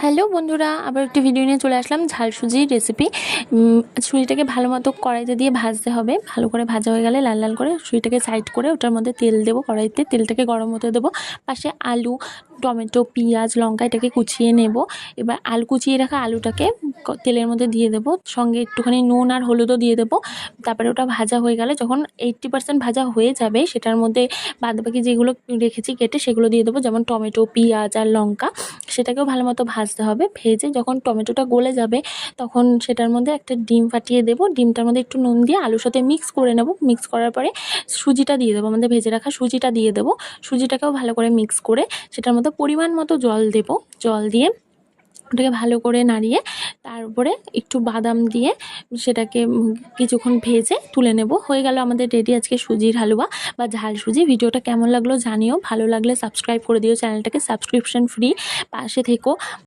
Hello বন্ধুরা, আবার একটি ভিডিও নিয়ে চলে আসলাম ঝাল সুজির রেসিপি। সুজিটাকে ভালো মতো কড়াইতে দিয়ে ভাজতে হবে। ভালো করে ভাজা হয়ে গেলে লাল লাল করে সুজিটাকে সাইড করে ওটার মধ্যে তেল দেবো, কড়াইতে তেলটাকে গরম হতে দেবো। পাশে আলু, টমেটো, পেঁয়াজ, লঙ্কা এটাকে কুচিয়ে নেব। এবার আলু কুচিয়ে রাখা আলুটাকে তেলের মধ্যে দিয়ে দেবো, সঙ্গে একটুখানি নুন আর হলুদও দিয়ে দেবো। তারপরে ওটা ভাজা হয়ে গেলে যখন 80% ভাজা হয়ে যাবে, সেটার মধ্যে বাদবাকি যেগুলো রেখেছি কেটে সেগুলো দিয়ে দেবো, যেমন টমেটো, পেঁয়াজ আর লঙ্কা। সেটাকেও ভালো মতো ভাজতে হবে। ভেজে যখন টমেটোটা গলে যাবে তখন সেটার মধ্যে একটা ডিম ফাটিয়ে দেবো। ডিমটার মধ্যে একটু নুন দিয়ে আলুর সাথে মিক্স করে নেব। মিক্স করার পরে সুজিটা দিয়ে দেবো, আমাদের ভেজে রাখা সুজিটা দিয়ে দেবো। সুজিটাকেও ভালো করে মিক্স করে সেটার মধ্যে পরিমাণ মতো জল দেবো। জল দিয়ে ওটাকে ভালো করে নাড়িয়ে তার উপরে একটু বাদাম দিয়ে সেটাকে কিছুক্ষণ ভেজে তুলে নেব। হয়ে গেল আমাদের রেডি আজকে সুজির হালুয়া বা ঝাল সুজি। ভিডিওটা কেমন লাগলো জানিও, ভালো লাগলে সাবস্ক্রাইব করে দিও চ্যানেলটাকে, সাবস্ক্রিপশন ফ্রি। পাশে থেকো।